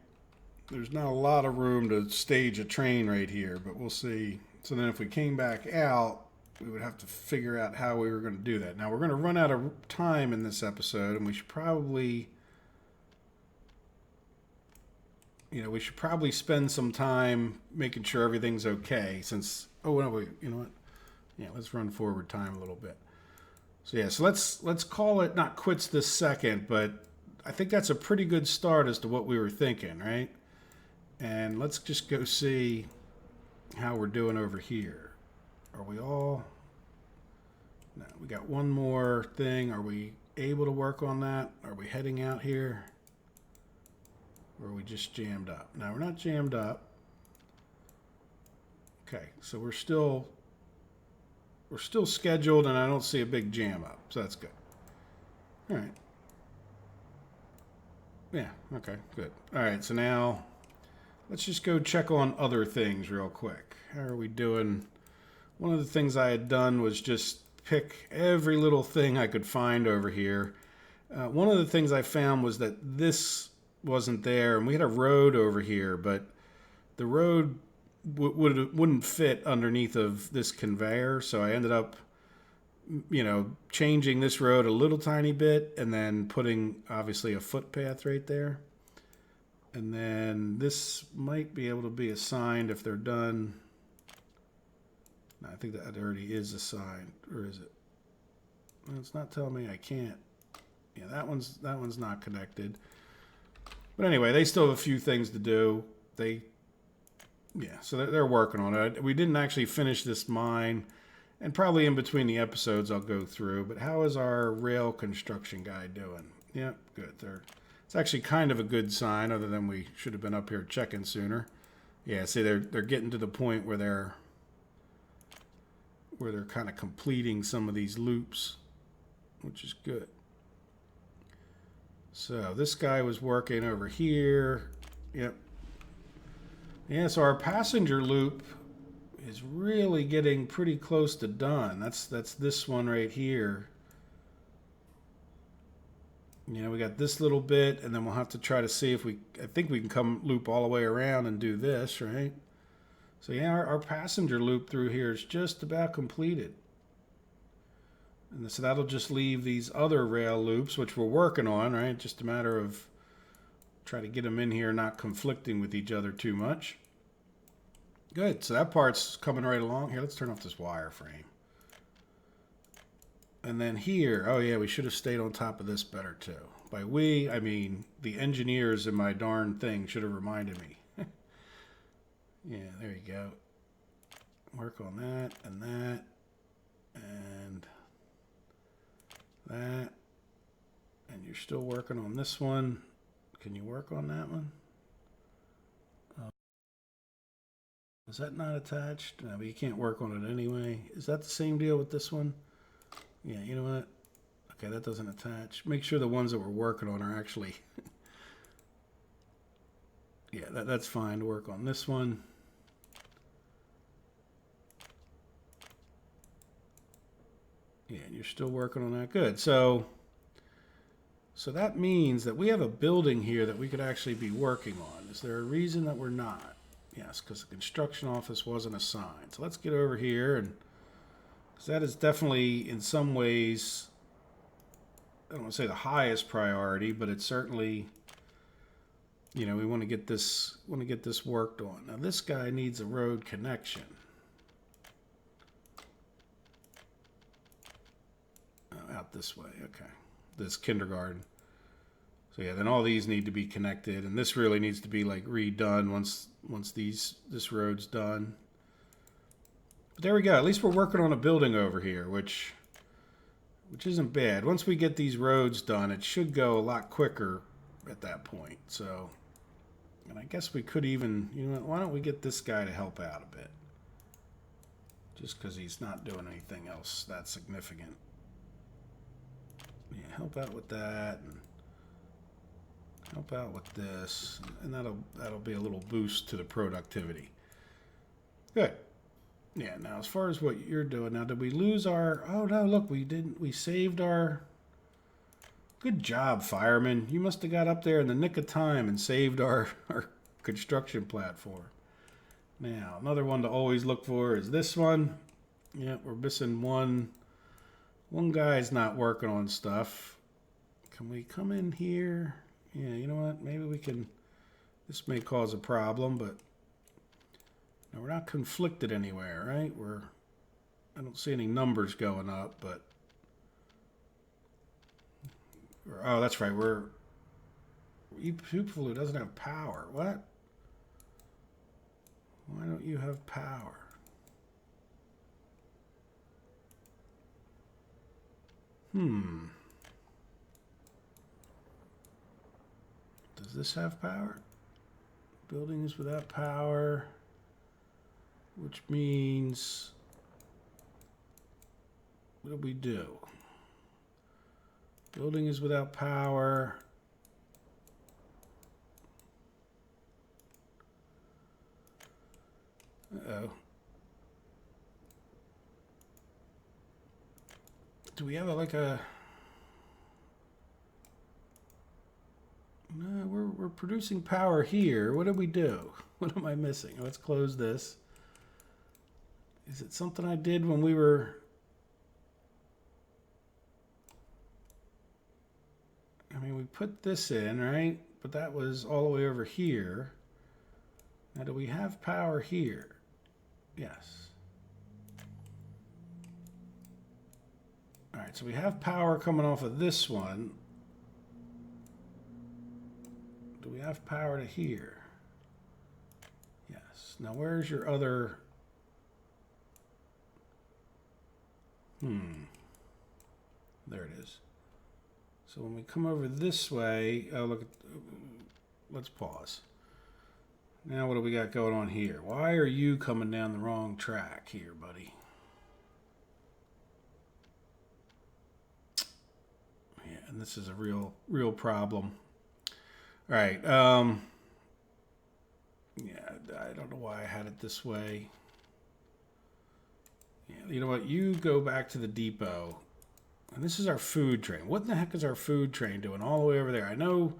There's not a lot of room to stage a train right here, but we'll see. So then if we came back out, we would have to figure out how we were going to do that. Now we're going to run out of time in this episode, and we should probably, we should probably spend some time making sure everything's okay. Since, oh no, wait, you know what? Yeah, let's run forward time a little bit. So yeah, so let's call it not quits this second, but I think that's a pretty good start as to what we were thinking, right? And let's just go see how we're doing over here. Are we all? No, we got one more thing. Are we able to work on that? Are we heading out here? Or are we just jammed up? No, we're not jammed up. Okay, so we're still scheduled, and I don't see a big jam up, so that's good. All right. Yeah, okay, good. All right, so now let's just go check on other things real quick. How are we doing? One of the things I had done was just pick every little thing I could find over here. One of the things I found was that this wasn't there, and we had a road over here, but the road wouldn't fit underneath of this conveyor, so I ended up, changing this road a little tiny bit and then putting, obviously, a footpath right there. And then this might be able to be assigned if they're done. No, I think that already is assigned, or is it? Well, it's not telling me I can't. Yeah, that one's not connected. But anyway, they still have a few things to do. So they're working on it. We didn't actually finish this mine, and probably in between the episodes I'll go through. But how is our rail construction guy doing? Yeah, good. It's actually kind of a good sign, other than we should have been up here checking sooner. Yeah, see, they're getting to the point where they're kind of completing some of these loops, which is good. So this guy was working over here. Yep. Yeah, so our passenger loop is really getting pretty close to done. That's this one right here. We got this little bit, and then we'll have to try to see if I think we can come loop all the way around and do this, right? So yeah, our passenger loop through here is just about completed. And so that'll just leave these other rail loops, which we're working on, right? Just a matter of try to get them in here, not conflicting with each other too much. Good, so that part's coming right along. Here, let's turn off this wireframe. And then here, oh yeah, we should have stayed on top of this better too. By we, I mean the engineers in my darn thing should have reminded me. Yeah, there you go. Work on that and that and that. And you're still working on this one. Can you work on that one? Is that not attached? No, but you can't work on it anyway. Is that the same deal with this one? Yeah, you know what? Okay, that doesn't attach. Make sure the ones that we're working on are actually... yeah, that's fine to work on this one. Yeah, and you're still working on that. Good. So that means that we have a building here that we could actually be working on. Is there a reason that we're not? Yes, because the construction office wasn't assigned. So let's get over here, and because that is definitely in some ways, I don't want to say the highest priority, but it's certainly, you know, we want to get this worked on. Now this guy needs a road connection. Oh, out this way. Okay, this kindergarten. So yeah, then all these need to be connected, and this really needs to be like redone once this road's done. But there we go. At least we're working on a building over here, which isn't bad. Once we get these roads done, it should go a lot quicker at that point. So, and I guess we could even, you know, why don't we get this guy to help out a bit? Just because he's not doing anything else that significant. Yeah, help out with that. And help out with this, and that'll be a little boost to the productivity. Good. Yeah, now as far as what you're doing, now did we lose our, oh no, look, we didn't, we saved our, good job, fireman. You must have got up there in the nick of time and saved our construction platform. Now, another one to always look for is this one. Yeah, we're missing one. One guy's not working on stuff. Can we come in here? Yeah, you know what? Maybe we can... This may cause a problem, but... No, we're not conflicted anywhere, right? I don't see any numbers going up, but... Oh, that's right. E113 doesn't have power. What? Why don't you have power? Does this have power? Buildings without power, which means, what do we do? Building is without power. Uh-oh. Do we have like a... No, we're producing power here. What did we do? What am I missing? Let's close this. Is it something I did when we were... I mean, we put this in, right? But that was all the way over here. Now, do we have power here? Yes. All right, so we have power coming off of this one. Do we have power to here? Yes. Now, where's your other... There it is. So when we come over this way... Oh, look. Let's pause. Now, what do we got going on here? Why are you coming down the wrong track here, buddy? Yeah, and this is a real problem. All right. Yeah, I don't know why I had it this way. Yeah, you know what? You go back to the depot. And this is our food train. What in the heck is our food train doing all the way over there? I know...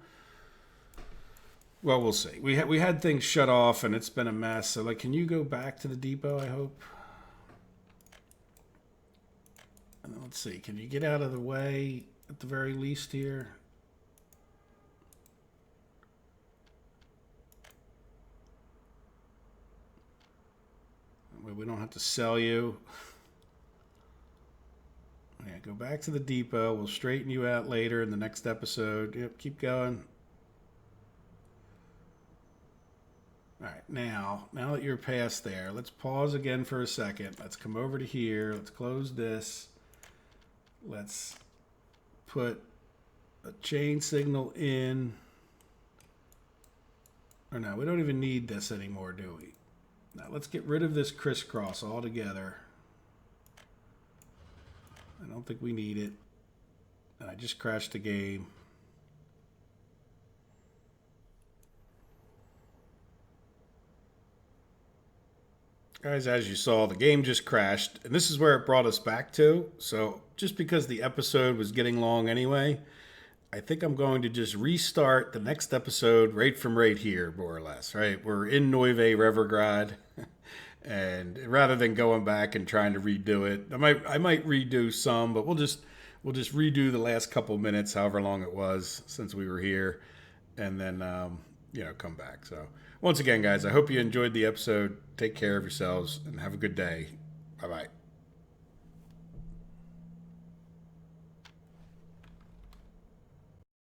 Well, we'll see. We had things shut off, and it's been a mess. So, like, can you go back to the depot, I hope? And let's see. Can you get out of the way at the very least here? We don't have to sell you. Yeah, go back to the depot. We'll straighten you out later in the next episode. Yep, keep going. All right, now that you're past there, let's pause again for a second. Let's come over to here. Let's close this. Let's put a chain signal in. Or no, we don't even need this anymore, do we? Now let's get rid of this crisscross altogether. I don't think we need it. And I just crashed the game. Guys, as you saw, the game just crashed, and this is where it brought us back to. So just because the episode was getting long anyway, I think I'm going to just restart the next episode right from right here, more or less, right? We're in Neuve Revergrad, and rather than going back and trying to redo it, I might redo some, but we'll just redo the last couple minutes, however long it was since we were here, and then come back. So once again, guys, I hope you enjoyed the episode. Take care of yourselves and have a good day. Bye-bye.